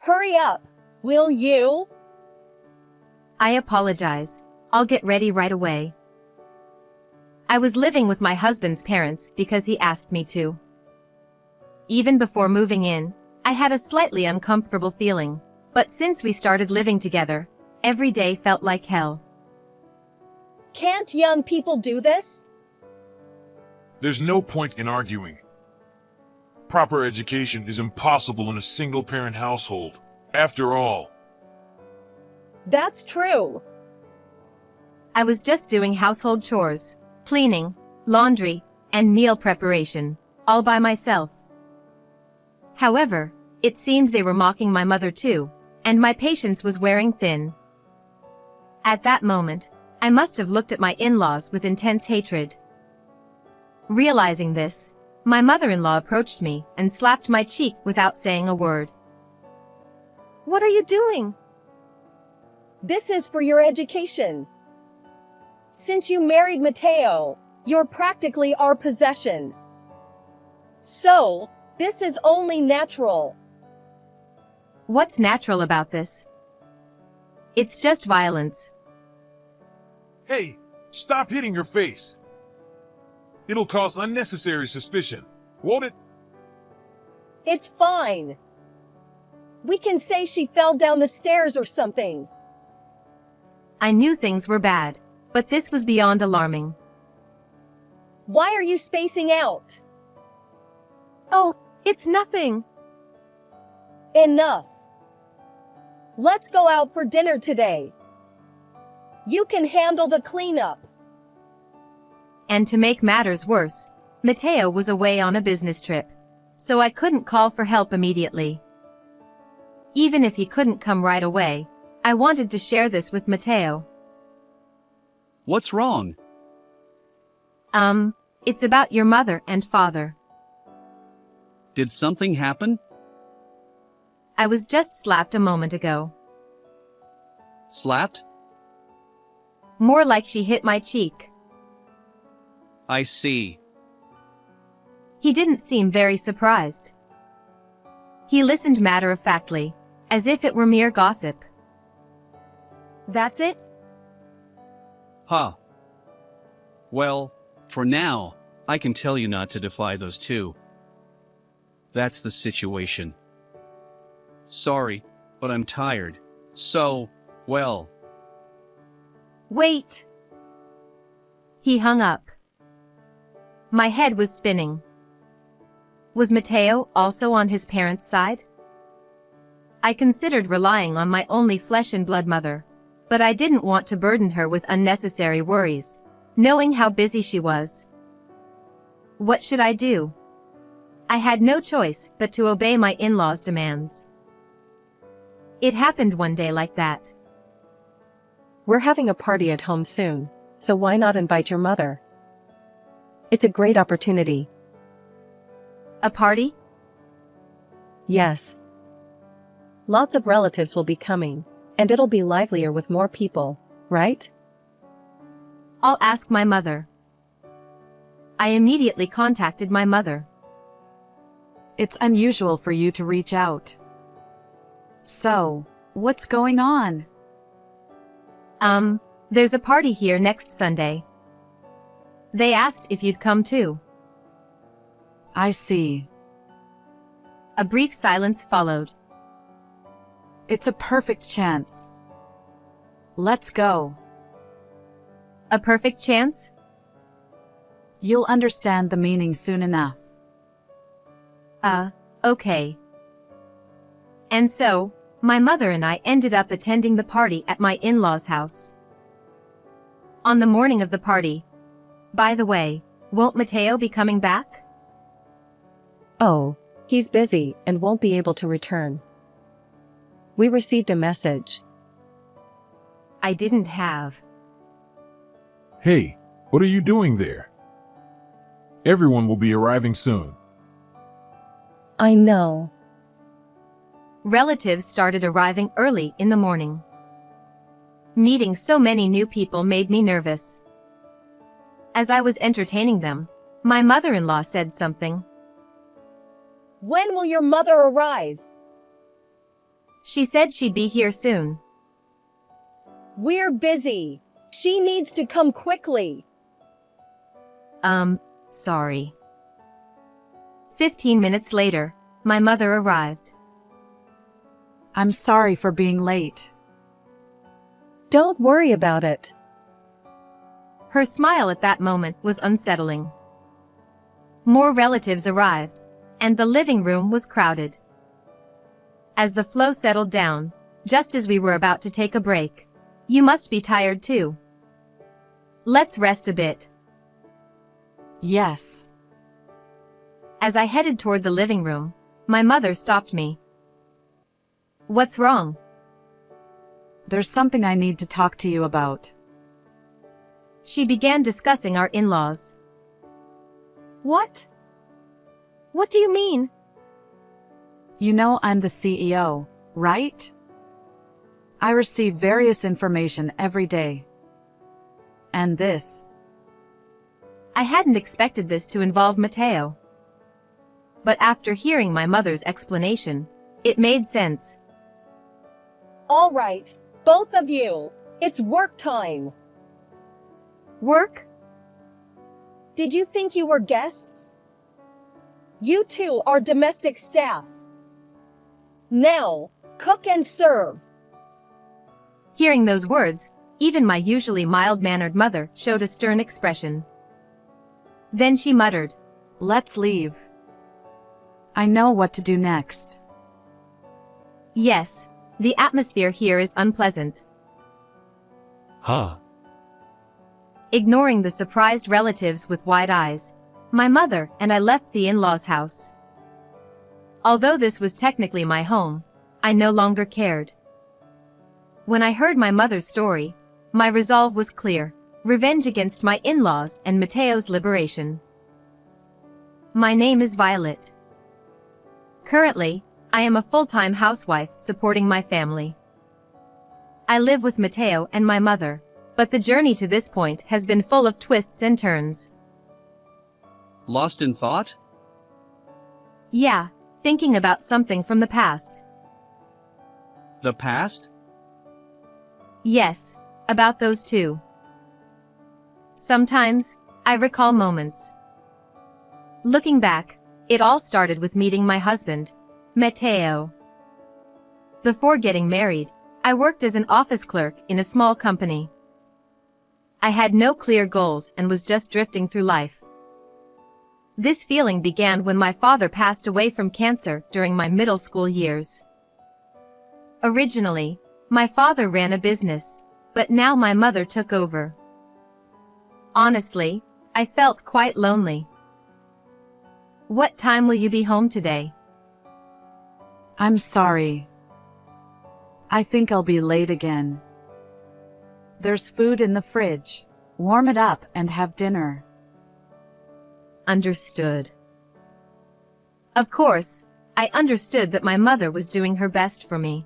Hurry up, will you? I apologize. I'll get ready right away. I was living with my husband's parents because he asked me to. Even before moving in, I had a slightly uncomfortable feeling, but since we started living together, every day felt like hell. Can't young people do this? There's no point in arguing. Proper education is impossible in a single-parent household. After all, That's true. I was just doing household chores, cleaning, laundry, and meal preparation, all by myself. However, it seemed they were mocking my mother too, and my patience was wearing thin. At that moment, I must have looked at my in-laws with intense hatred. Realizing this, my mother-in-law approached me and slapped my cheek without saying a word. What are you doing? This is for your education. Since you married Mateo, you're practically our possession. So, this is only natural. What's natural about this? It's just violence. hey, stop hitting her face. It'll cause unnecessary suspicion, won't it? It's fine. We can say she fell down the stairs or something. I knew things were bad, but this was beyond alarming. Why are you spacing out? Oh, it's nothing. Enough. Let's go out for dinner today. You can handle the cleanup. And to make matters worse, Mateo was away on a business trip, so I couldn't call for help immediately. Even if he couldn't come right away, I wanted to share this with Mateo. What's wrong? It's about your mother and father. Did something happen? I was just slapped a moment ago. Slapped? More like she hit my cheek. I see. He didn't seem very surprised. He listened matter-of-factly, as if it were mere gossip. That's it? Huh. Well, for now, I can tell you not to defy those two. That's the situation. Sorry, but I'm tired. So, well. Wait. He hung up. My head was spinning. Was Mateo also on his parents' side? I considered relying on my only flesh and blood mother, but I didn't want to burden her with unnecessary worries, knowing how busy she was. What should I do? I had no choice but to obey my in-laws' demands. It happened one day like that. We're having a party at home soon, so why not invite your mother? It's a great opportunity. A party? Yes. Lots of relatives will be coming, and it'll be livelier with more people, right? I'll ask my mother. I immediately contacted my mother. It's unusual for you to reach out. So, what's going on? There's a party here next Sunday. They asked if you'd come too. I see. A brief silence followed. It's a perfect chance. Let's go. A perfect chance? You'll understand the meaning soon enough. Okay. And so, my mother and I ended up attending the party at my in-laws' house. On the morning of the party, by the way, won't Mateo be coming back? Oh, he's busy and won't be able to return. We received a message. I didn't have. Hey, what are you doing there? Everyone will be arriving soon. I know. Relatives started arriving early in the morning. Meeting so many new people made me nervous. As I was entertaining them, my mother-in-law said something. When will your mother arrive? She said she'd be here soon. We're busy. She needs to come quickly. Sorry. 15 minutes later, my mother arrived. I'm sorry for being late. Don't worry about it. Her smile at that moment was unsettling. More relatives arrived, and the living room was crowded. As the flow settled down, just as we were about to take a break, "You must be tired too. Let's rest a bit." Yes. As I headed toward the living room, my mother stopped me. "What's wrong?" There's something I need to talk to you about. She began discussing our in-laws. What? What do you mean? You know I'm the CEO, right? I receive various information every day. And this. I hadn't expected this to involve Matteo. But after hearing my mother's explanation, it made sense. All right, both of you. It's work time. Work? Did you think you were guests? You two are domestic staff. Now, cook and serve. Hearing those words, even my usually mild-mannered mother showed a stern expression. Then she muttered, Let's leave. I know what to do next. "Yes, the atmosphere here is unpleasant." Huh? Ignoring the surprised relatives with wide eyes, my mother and I left the in-laws' house. Although this was technically my home, I no longer cared. When I heard my mother's story, my resolve was clear: revenge against my in-laws and Matteo's liberation. My name is Violet. Currently, I am a full-time housewife supporting my family. I live with Matteo and my mother, but the journey to this point has been full of twists and turns. Lost in thought? Yeah, thinking about something from the past. The past? Yes, about those two. Sometimes, I recall moments. Looking back, it all started with meeting my husband, Matteo. Before getting married, I worked as an office clerk in a small company. I had no clear goals and was just drifting through life. This feeling began when my father passed away from cancer during my middle school years. Originally, my father ran a business, but now my mother took over. Honestly, I felt quite lonely. "What time will you be home today?" I'm sorry. I think I'll be late again. There's food in the fridge. Warm it up and have dinner. Understood. Of course, I understood that my mother was doing her best for me.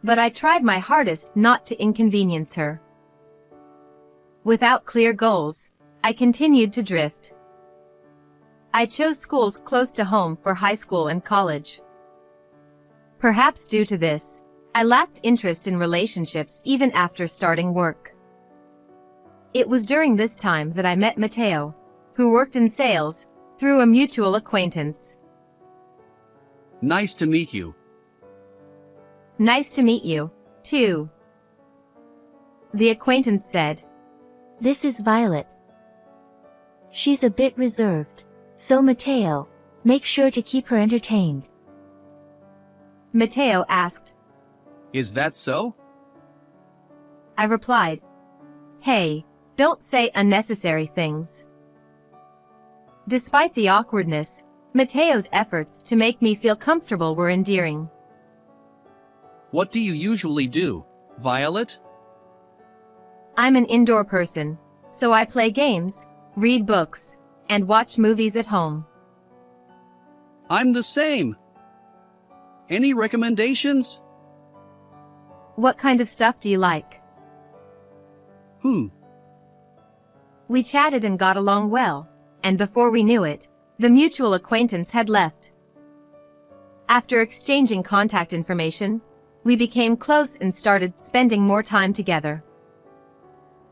But I tried my hardest not to inconvenience her. Without clear goals, I continued to drift. I chose schools close to home for high school and college. Perhaps due to this, I lacked interest in relationships even after starting work. It was during this time that I met Matteo, who worked in sales, through a mutual acquaintance. Nice to meet you. "Nice to meet you, too," the acquaintance said. This is Violet. She's a bit reserved, so Matteo, make sure to keep her entertained. Matteo asked. Is that so? I replied, "Hey, don't say unnecessary things." Despite the awkwardness, Matteo's efforts to make me feel comfortable were endearing. What do you usually do, Violet? I'm an indoor person, so I play games, read books, and watch movies at home. I'm the same. Any recommendations? What kind of stuff do you like? We chatted and got along well, and before we knew it, the mutual acquaintance had left. After exchanging contact information, we became close and started spending more time together.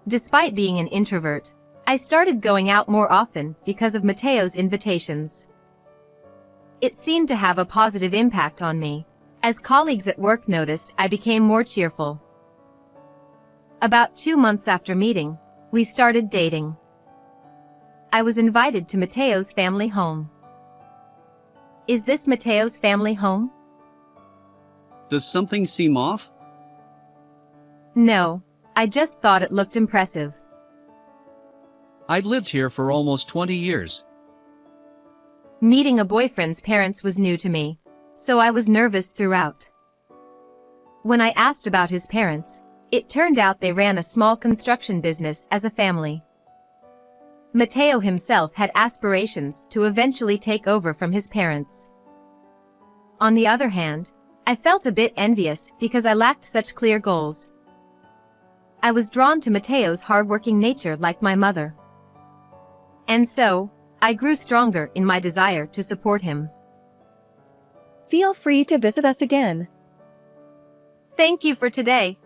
Despite being an introvert, I started going out more often because of Mateo's invitations. It seemed to have a positive impact on me, as colleagues at work noticed I became more cheerful. About 2 months after meeting, we started dating. I was invited to Mateo's family home. Is this Mateo's family home? Does something seem off? No, I just thought it looked impressive. I'd lived here for almost 20 years. Meeting a boyfriend's parents was new to me, so I was nervous throughout. When I asked about his parents, it turned out they ran a small construction business as a family. Mateo himself had aspirations to eventually take over from his parents. On the other hand, I felt a bit envious because I lacked such clear goals. I was drawn to Mateo's hardworking nature like my mother. And so, I grew stronger in my desire to support him. Feel free to visit us again. Thank you for today.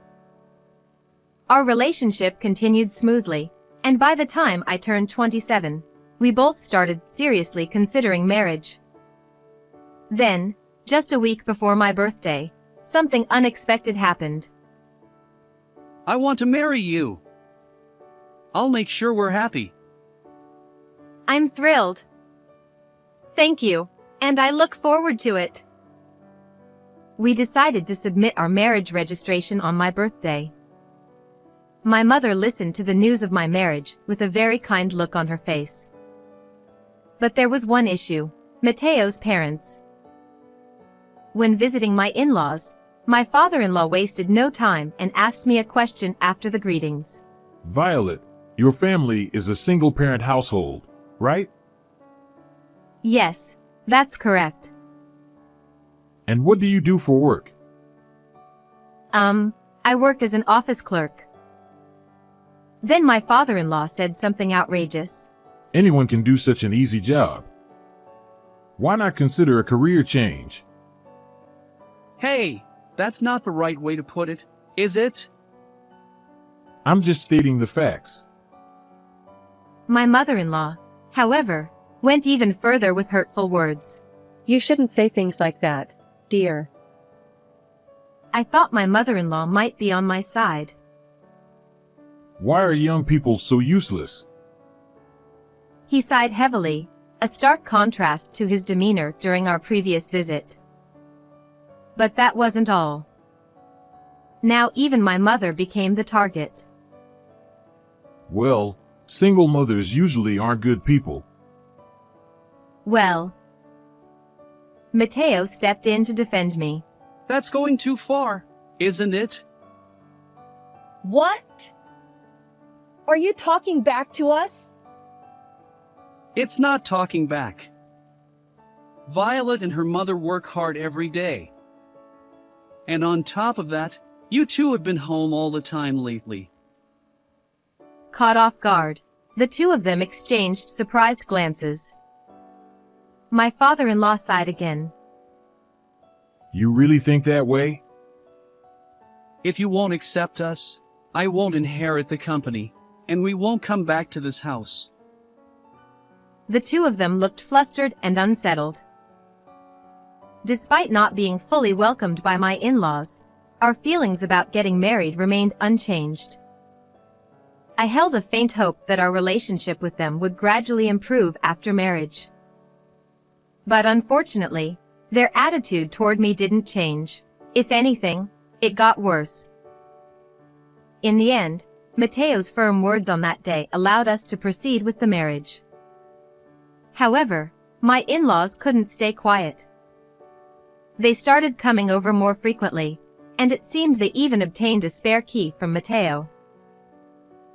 Our relationship continued smoothly, and by the time I turned 27, we both started seriously considering marriage. Then, just a week before my birthday, something unexpected happened. I want to marry you. I'll make sure we're happy. I'm thrilled. Thank you, and I look forward to it. We decided to submit our marriage registration on my birthday. My mother listened to the news of my marriage with a very kind look on her face. But there was one issue: Mateo's parents. When visiting my in-laws, my father-in-law wasted no time and asked me a question after the greetings. Violet, your family is a single-parent household, right? Yes, that's correct. And what do you do for work? I work as an office clerk. Then my father-in-law said something outrageous. Anyone can do such an easy job. Why not consider a career change? Hey, that's not the right way to put it, is it? I'm just stating the facts. My mother-in-law, however, went even further with hurtful words. You shouldn't say things like that, dear. I thought my mother-in-law might be on my side. Why are young people so useless? He sighed heavily, a stark contrast to his demeanor during our previous visit. But that wasn't all. Now even my mother became the target. Well, single mothers usually aren't good people. Well, Mateo stepped in to defend me. That's going too far, isn't it? What? Are you talking back to us? It's not talking back. Violet and her mother work hard every day. And on top of that, you two have been home all the time lately. Caught off guard, the two of them exchanged surprised glances. My father-in-law sighed again. You really think that way? If you won't accept us, I won't inherit the company, and we won't come back to this house. The two of them looked flustered and unsettled. Despite not being fully welcomed by my in-laws, our feelings about getting married remained unchanged. I held a faint hope that our relationship with them would gradually improve after marriage. But unfortunately, their attitude toward me didn't change. If anything, it got worse. In the end, Mateo's firm words on that day allowed us to proceed with the marriage. However, my in-laws couldn't stay quiet. They started coming over more frequently, and it seemed they even obtained a spare key from Mateo.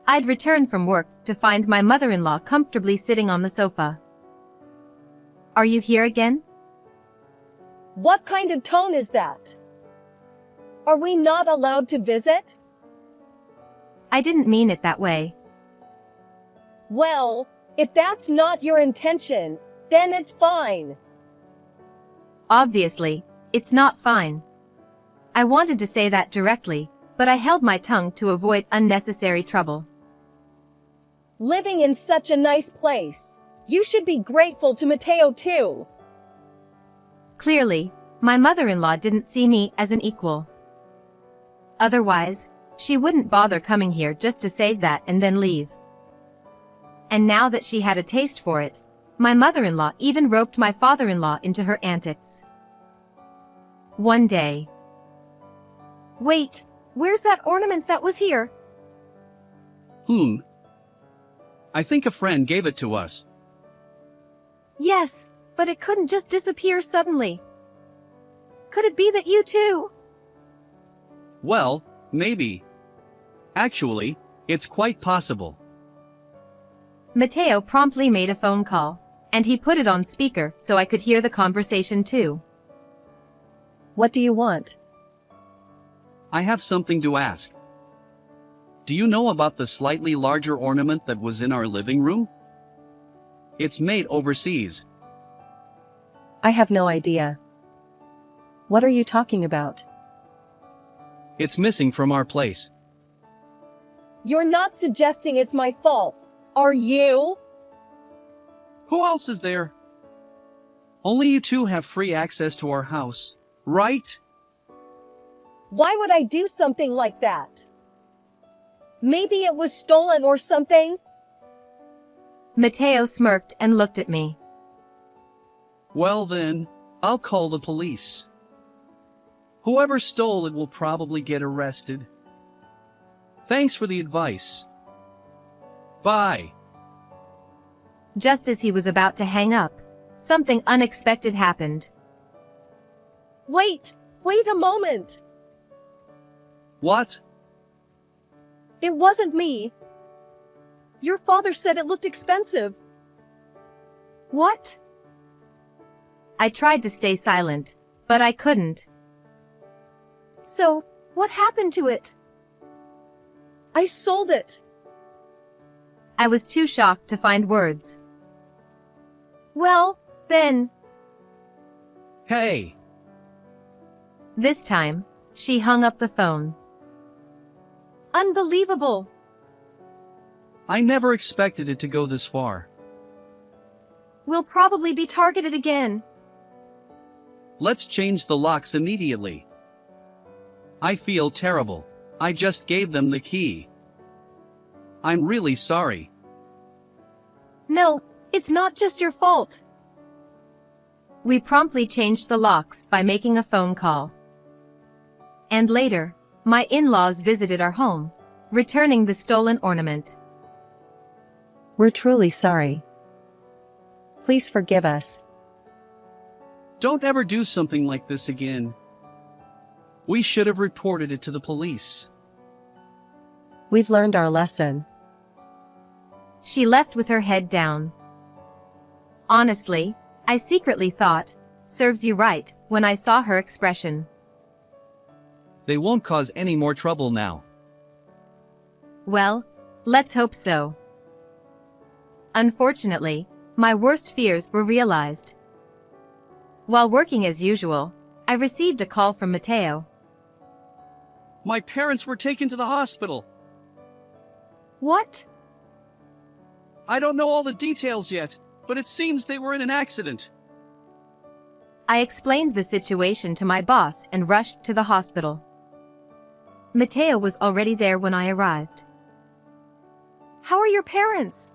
I'd returned from work to find my mother-in-law comfortably sitting on the sofa. Are you here again? What kind of tone is that? Are we not allowed to visit? I didn't mean it that way. Well, if that's not your intention, then it's fine. Obviously, it's not fine. I wanted to say that directly, but I held my tongue to avoid unnecessary trouble. Living in such a nice place. You should be grateful to Mateo too. Clearly, my mother-in-law didn't see me as an equal. Otherwise, she wouldn't bother coming here just to say that and then leave. And now that she had a taste for it, my mother-in-law even roped my father-in-law into her antics. One day. Wait, where's that ornament that was here? I think a friend gave it to us. Yes, but it couldn't just disappear suddenly. Could it be that you too? Well, maybe. Actually, it's quite possible. Mateo promptly made a phone call, and he put it on speaker so I could hear the conversation too. What do you want? I have something to ask. Do you know about the slightly larger ornament that was in our living room? It's made overseas. I have no idea. What are you talking about? It's missing from our place. You're not suggesting it's my fault, are you? Who else is there? Only you two have free access to our house, right? Why would I do something like that? Maybe it was stolen or something? Mateo smirked and looked at me. Well then, I'll call the police. Whoever stole it will probably get arrested. Thanks for the advice. Bye. Just as he was about to hang up, something unexpected happened. Wait a moment. What? It wasn't me. Your father said it looked expensive. What? I tried to stay silent, but I couldn't. So, what happened to it? I sold it. I was too shocked to find words. Well, then. Hey! This time, she hung up the phone. Unbelievable. I never expected it to go this far. We'll probably be targeted again. Let's change the locks immediately. I feel terrible. I just gave them the key. I'm really sorry. No, it's not just your fault. We promptly changed the locks by making a phone call. And later, my in-laws visited our home, returning the stolen ornament. We're truly sorry. Please forgive us. Don't ever do something like this again. We should have reported it to the police. We've learned our lesson. She left with her head down. Honestly, I secretly thought, serves you right, when I saw her expression. They won't cause any more trouble now. Well, let's hope so. Unfortunately, my worst fears were realized. While working as usual, I received a call from Mateo. My parents were taken to the hospital. What? I don't know all the details yet, but it seems they were in an accident. I explained the situation to my boss and rushed to the hospital. Mateo was already there when I arrived. How are your parents?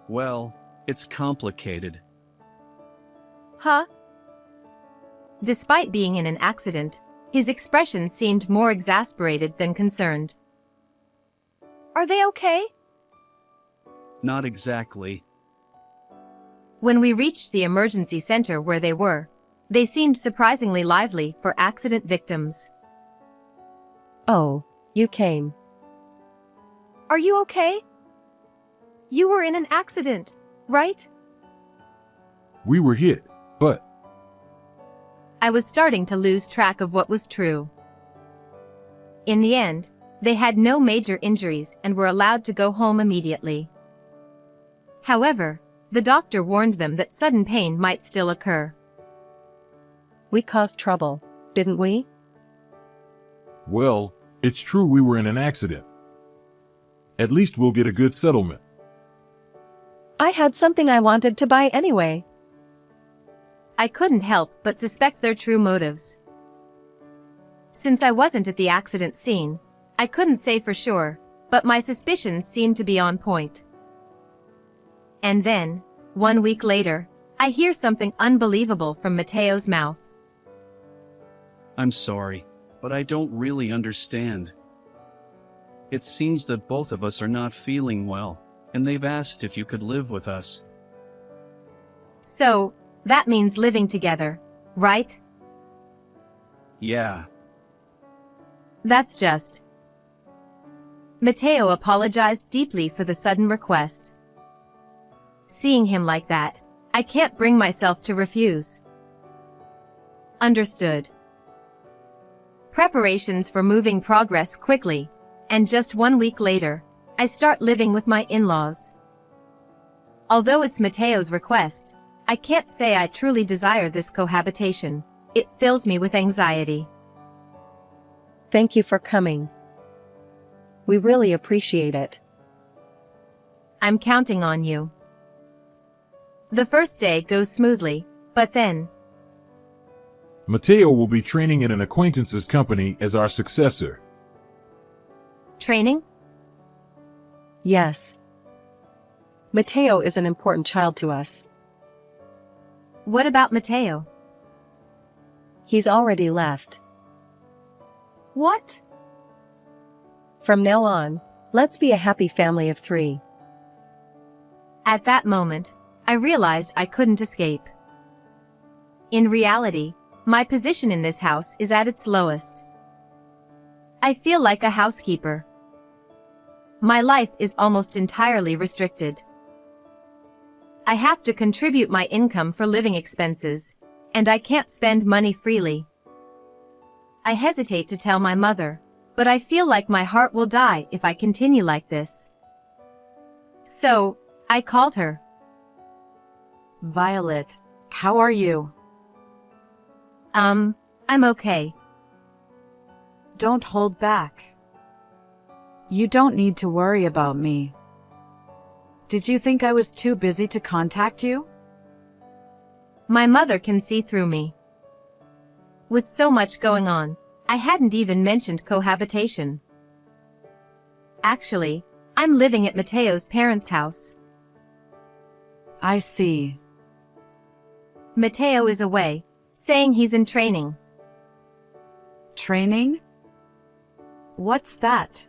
Well, it's complicated. Huh? Despite being in an accident, his expression seemed more exasperated than concerned. Are they okay? Not exactly. When we reached the emergency center where they were, they seemed surprisingly lively for accident victims. Oh, you came. Are you okay? You were in an accident, right? We were hit, but I was starting to lose track of what was true. In the end, they had no major injuries and were allowed to go home immediately. However, the doctor warned them that sudden pain might still occur. We caused trouble, didn't we? Well, it's true we were in an accident. At least we'll get a good settlement. I had something I wanted to buy anyway. I couldn't help but suspect their true motives. Since I wasn't at the accident scene, I couldn't say for sure, but my suspicions seemed to be on point. And then, 1 week later, I hear something unbelievable from Mateo's mouth. I'm sorry, but I don't really understand. It seems that both of us are not feeling well, and they've asked if you could live with us. So, that means living together, right? Yeah, That's just. Mateo apologized deeply for the sudden request. Seeing him like that, I can't bring myself to refuse. Understood. Preparations for moving progress quickly, and just 1 week later, I start living with my in-laws. Although it's Mateo's request, I can't say I truly desire this cohabitation. It fills me with anxiety. Thank you for coming. We really appreciate it. I'm counting on you. The first day goes smoothly, but then, Mateo will be training in an acquaintance's company as our successor. training? Yes. Mateo is an important child to us. What about Mateo? He's already left. What? From now on, let's be a happy family of 3. At that moment, I realized I couldn't escape. In reality, my position in this house is at its lowest. I feel like a housekeeper. My life is almost entirely restricted. I have to contribute my income for living expenses, and I can't spend money freely. I hesitate to tell my mother, but I feel like my heart will die if I continue like this. So, I called her. Violet, how are you? I'm okay. Don't hold back. You don't need to worry about me. Did you think I was too busy to contact you? My mother can see through me. With so much going on, I hadn't even mentioned cohabitation. Actually, I'm living at Mateo's parents' house. I see. Mateo is away, saying he's in training. Training? What's that?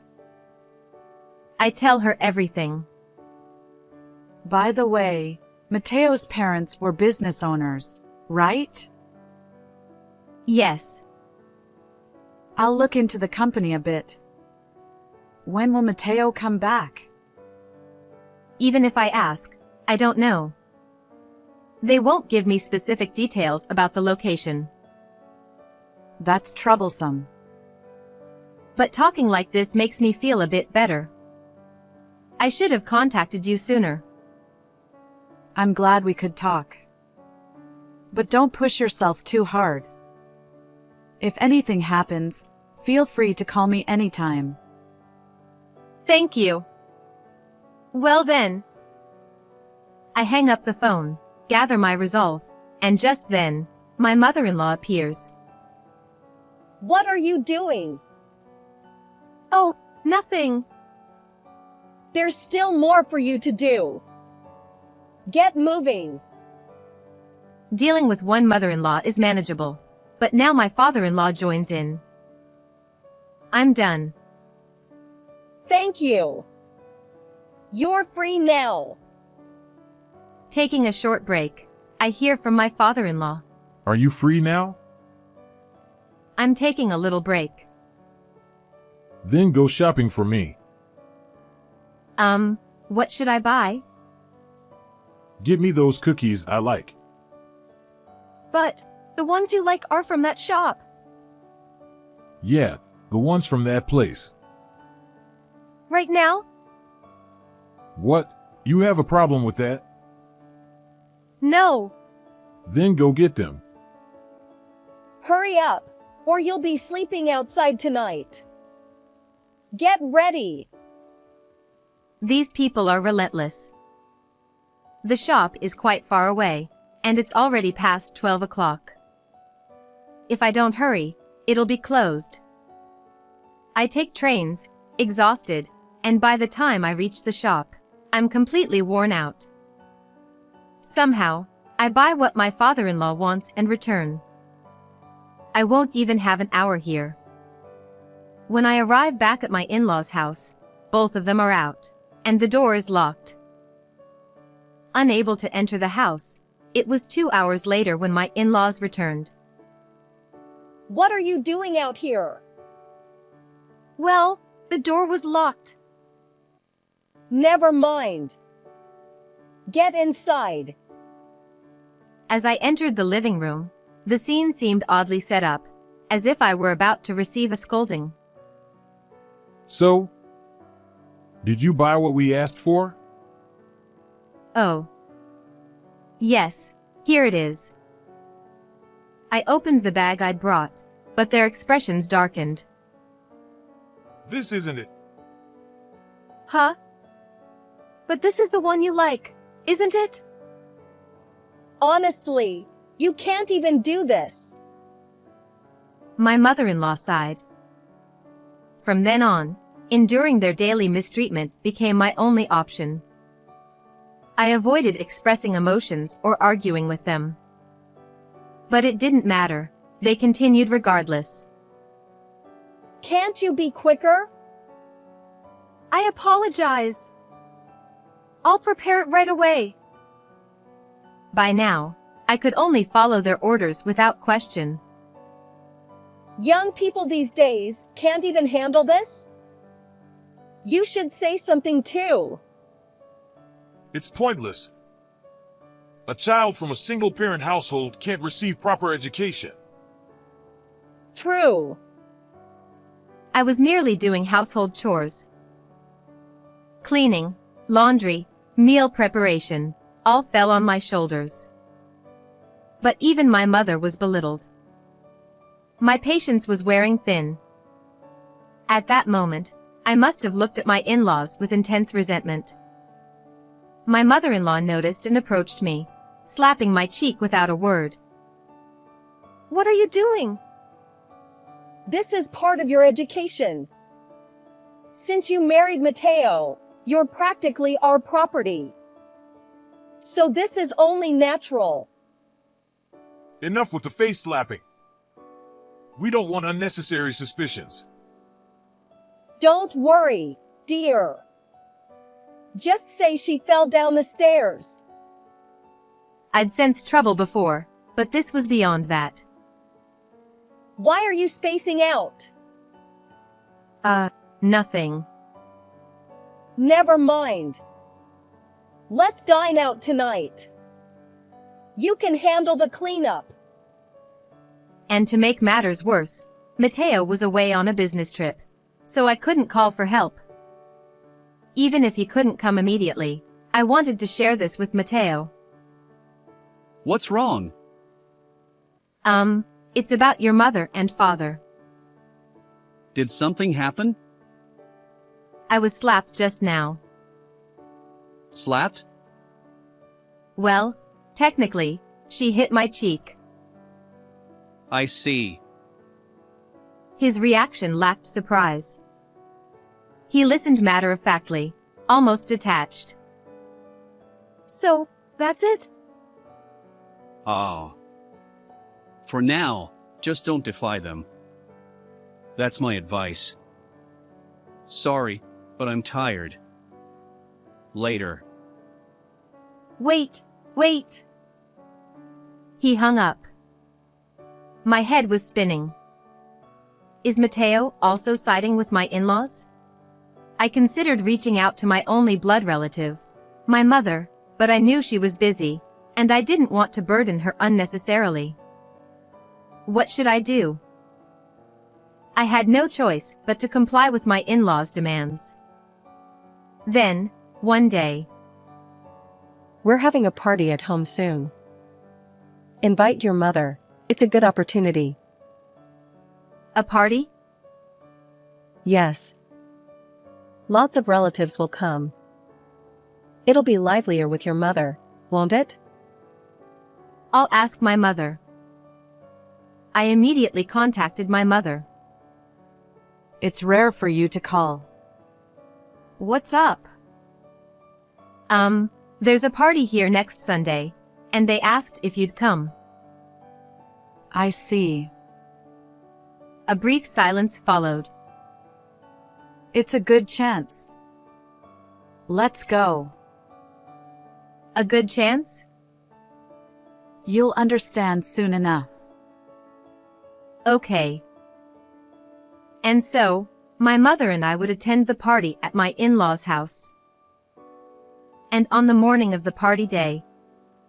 I tell her everything. By the way, Mateo's parents were business owners, right? Yes, I'll look into the company a bit. When will Mateo come back? even if I ask, I don't know. They won't give me specific details about the location. That's troublesome. But talking like this makes me feel a bit better. I should have contacted you sooner. I'm glad we could talk. But don't push yourself too hard. If anything happens, feel free to call me anytime. Thank you. Well then. I hang up the phone, gather my resolve, and just then, my mother-in-law appears. What are you doing? Oh, nothing. There's still more for you to do. Get moving. Dealing with one mother-in-law is manageable, but now my father-in-law joins in. I'm done. Thank you. You're free now. Taking a short break, I hear from my father-in-law. Are you free now? I'm taking a little break. Then go shopping for me. What should I buy? Get me those cookies I like. But, the ones you like are from that shop. Yeah, the ones from that place. Right now? What? You have a problem with that? No. Then go get them. Hurry up, or you'll be sleeping outside tonight. Get ready. These people are relentless. The shop is quite far away, and it's already past 12 o'clock. If I don't hurry, it'll be closed. I take trains, exhausted, and by the time I reach the shop, I'm completely worn out. Somehow, I buy what my father-in-law wants and return. I won't even have an hour here. When I arrive back at my in-laws' house, both of them are out, and the door is locked. Unable to enter the house, it was 2 hours later when my in-laws returned. What are you doing out here? Well, the door was locked. Never mind. Get inside. As I entered the living room, the scene seemed oddly set up, as if I were about to receive a scolding. So, did you buy what we asked for? Oh. Yes, here it is. I opened the bag I'd brought, but their expressions darkened. This isn't it. Huh? But this is the one you like, isn't it? Honestly, you can't even do this. My mother-in-law sighed. From then on, enduring their daily mistreatment became my only option. I avoided expressing emotions or arguing with them. But it didn't matter, they continued regardless. Can't you be quicker? I apologize. I'll prepare it right away. By now, I could only follow their orders without question. Young people these days can't even handle this? You should say something too. It's pointless. A child from a single-parent household can't receive proper education. True. I was merely doing household chores. Cleaning, laundry, meal preparation, all fell on my shoulders. But even my mother was belittled. My patience was wearing thin. At that moment, I must have looked at my in-laws with intense resentment. My mother-in-law noticed and approached me, slapping my cheek without a word. What are you doing? This is part of your education. Since you married Mateo, you're practically our property. So this is only natural. Enough with the face slapping. We don't want unnecessary suspicions. Don't worry, dear. Just say she fell down the stairs. I'd sensed trouble before, but this was beyond that. Why are you spacing out? Nothing. Never mind. Let's dine out tonight. You can handle the cleanup. And to make matters worse, Mateo was away on a business trip, so I couldn't call for help. Even if he couldn't come immediately, I wanted to share this with Mateo. What's wrong? It's about your mother and father. Did something happen? I was slapped just now. Slapped? Well, technically, she hit my cheek. I see. His reaction lacked surprise. He listened matter-of-factly, almost detached. So, that's it? Ah. For now, just don't defy them. That's my advice. Sorry, but I'm tired. Later. Wait. He hung up. My head was spinning. Is Mateo also siding with my in-laws? I considered reaching out to my only blood relative, my mother, but I knew she was busy, and I didn't want to burden her unnecessarily. What should I do? I had no choice but to comply with my in-laws' demands. Then, one day, We're having a party at home soon. Invite your mother. It's a good opportunity. A party? Yes. Lots of relatives will come. It'll be livelier with your mother, won't it? I'll ask my mother. I immediately contacted my mother. It's rare for you to call. What's up? There's a party here next Sunday, and they asked if you'd come. I see. A brief silence followed. It's a good chance. Let's go. A good chance? You'll understand soon enough. Okay. And so, my mother and I would attend the party at my in-laws' house. And on the morning of the party day,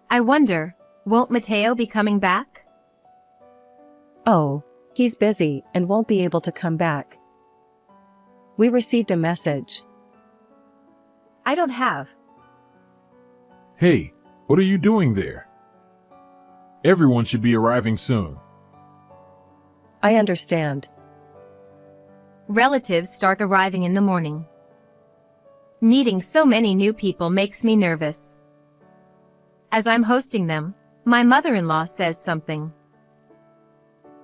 I wonder, won't Mateo be coming back? Oh, he's busy and won't be able to come back. We received a message. I don't have. Hey, what are you doing there? Everyone should be arriving soon. I understand. Relatives start arriving in the morning. Meeting so many new people makes me nervous. As I'm hosting them, my mother-in-law says something.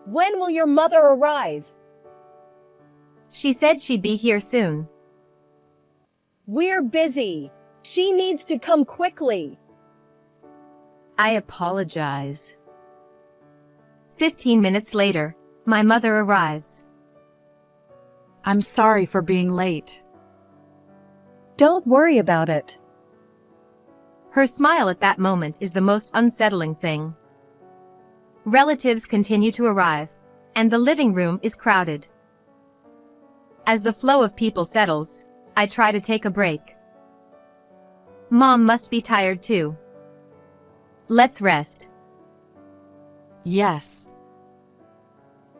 When will your mother arrive? She said she'd be here soon. We're busy. She needs to come quickly. I apologize. 15 minutes later, my mother arrives. I'm sorry for being late. Don't worry about it. Her smile at that moment is the most unsettling thing. Relatives continue to arrive, and the living room is crowded. As the flow of people settles, I try to take a break. Mom must be tired too. Let's rest. Yes.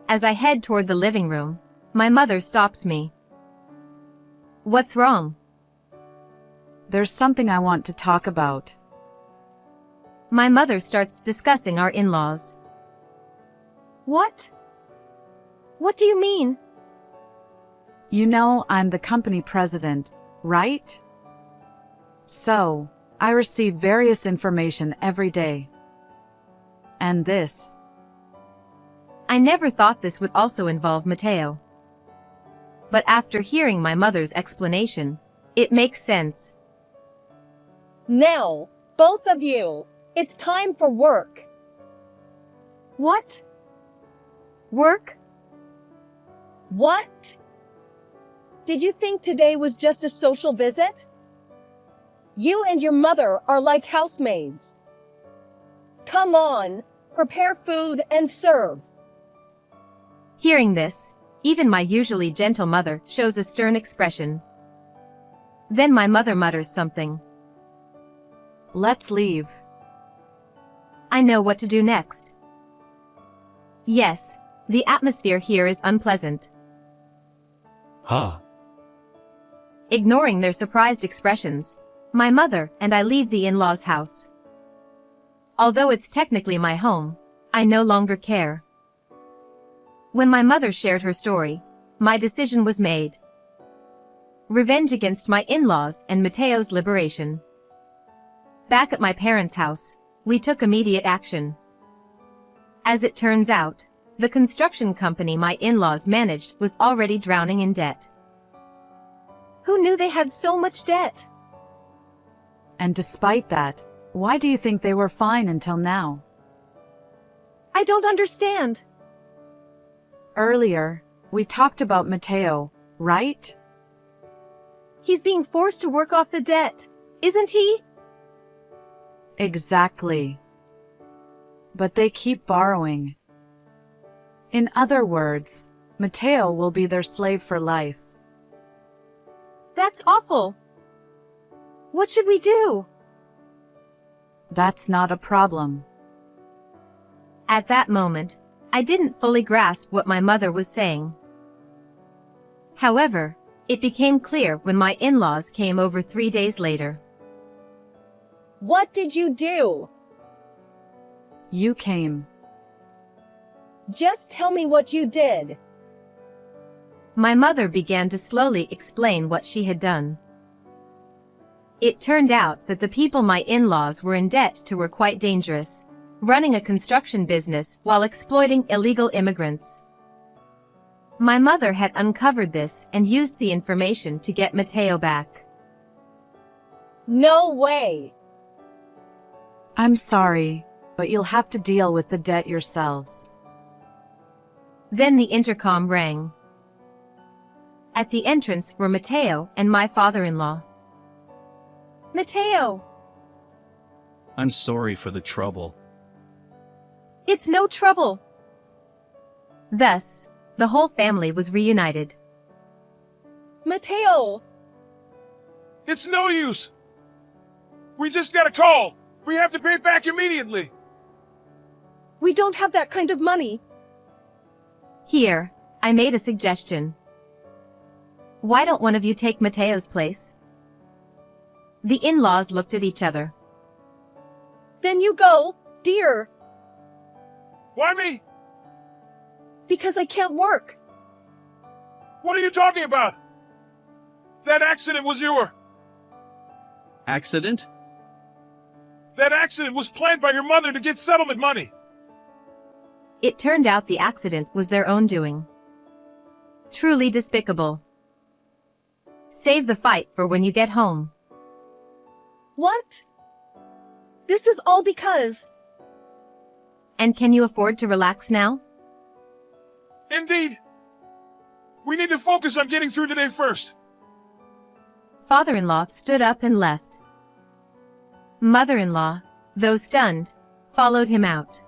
As I head toward the living room, my mother stops me. What's wrong? There's something I want to talk about. My mother starts discussing our in-laws. What? What do you mean? You know I'm the company president, right? So, I receive various information every day. And this. I never thought this would also involve Mateo. But after hearing my mother's explanation, it makes sense. Now, both of you, it's time for work. What? Work? What? Did you think today was just a social visit? You and your mother are like housemaids. Come on, prepare food and serve. Hearing this, even my usually gentle mother shows a stern expression. Then my mother mutters something. Let's leave. I know what to do next. Yes, the atmosphere here is unpleasant. Huh? Ignoring their surprised expressions, my mother and I leave the in-laws' house. Although it's technically my home, I no longer care. When my mother shared her story, my decision was made. Revenge against my in-laws and Mateo's liberation. Back at my parents' house, we took immediate action. As it turns out, the construction company my in-laws managed was already drowning in debt. Who knew they had so much debt? And despite that, why do you think they were fine until now? I don't understand. Earlier, we talked about Mateo, right? He's being forced to work off the debt, isn't he? Exactly. But they keep borrowing. In other words, Mateo will be their slave for life. That's awful. What should we do? That's not a problem. At that moment, I didn't fully grasp what my mother was saying. However, it became clear when my in-laws came over 3 days later. What did you do? You came. Just tell me what you did. my mother began to slowly explain what she had done. It turned out that the people my in-laws were in debt to were quite dangerous, running a construction business while exploiting illegal immigrants. My mother had uncovered this and used the information to get Mateo back. No way! I'm sorry, but you'll have to deal with the debt yourselves. Then the intercom rang. At the entrance were Mateo and my father-in-law. Mateo! I'm sorry for the trouble. It's no trouble. Thus, the whole family was reunited. Mateo! It's no use. We just got a call. We have to pay it back immediately. We don't have that kind of money. Here, I made a suggestion. Why don't one of you take Mateo's place? The in-laws looked at each other. Then you go, dear, Why me? because I can't work. What are you talking about? That accident was Accident? That accident was planned by your mother to get settlement money. It turned out the accident was their own doing. Truly despicable. Save the fight for when you get home. What? This is all because... And can you afford to relax now? Indeed. We need to focus on getting through today first. Father-in-law stood up and left. Mother-in-law, though stunned, followed him out.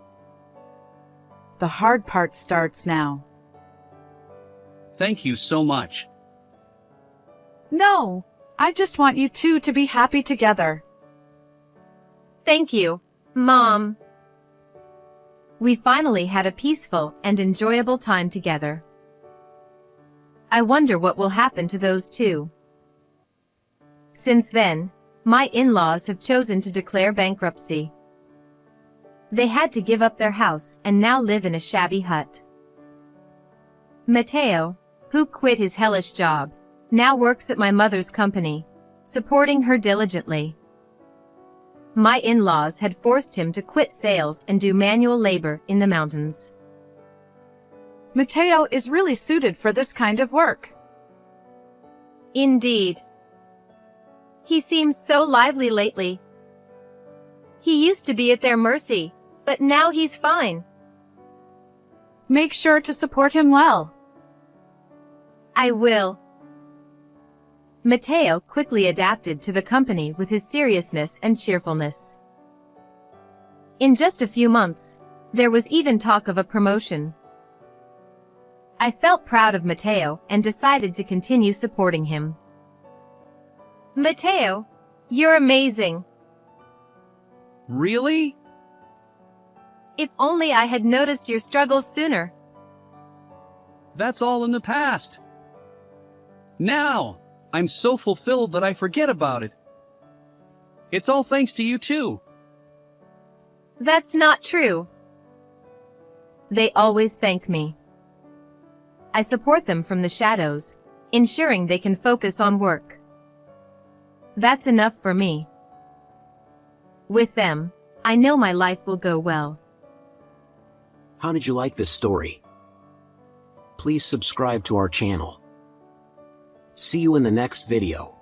The hard part starts now. Thank you so much. No, I just want you two to be happy together. Thank you, Mom. We finally had a peaceful and enjoyable time together. I wonder what will happen to those two. Since then, my in-laws have chosen to declare bankruptcy. They had to give up their house and now live in a shabby hut. Mateo, who quit his hellish job, now works at my mother's company, supporting her diligently. My in-laws had forced him to quit sales and do manual labor in the mountains. Mateo is really suited for this kind of work. Indeed. He seems so lively lately. He used to be at their mercy, but now he's fine. Make sure to support him well. I will. Mateo quickly adapted to the company with his seriousness and cheerfulness. In just a few months, there was even talk of a promotion. I felt proud of Mateo and decided to continue supporting him. Mateo, you're amazing. Really? If only I had noticed your struggles sooner. That's all in the past. Now, I'm so fulfilled that I forget about it. It's all thanks to you too. That's not true. They always thank me. I support them from the shadows, ensuring they can focus on work. That's enough for me. With them, I know my life will go well. How did you like this story? Please subscribe to our channel. See you in the next video.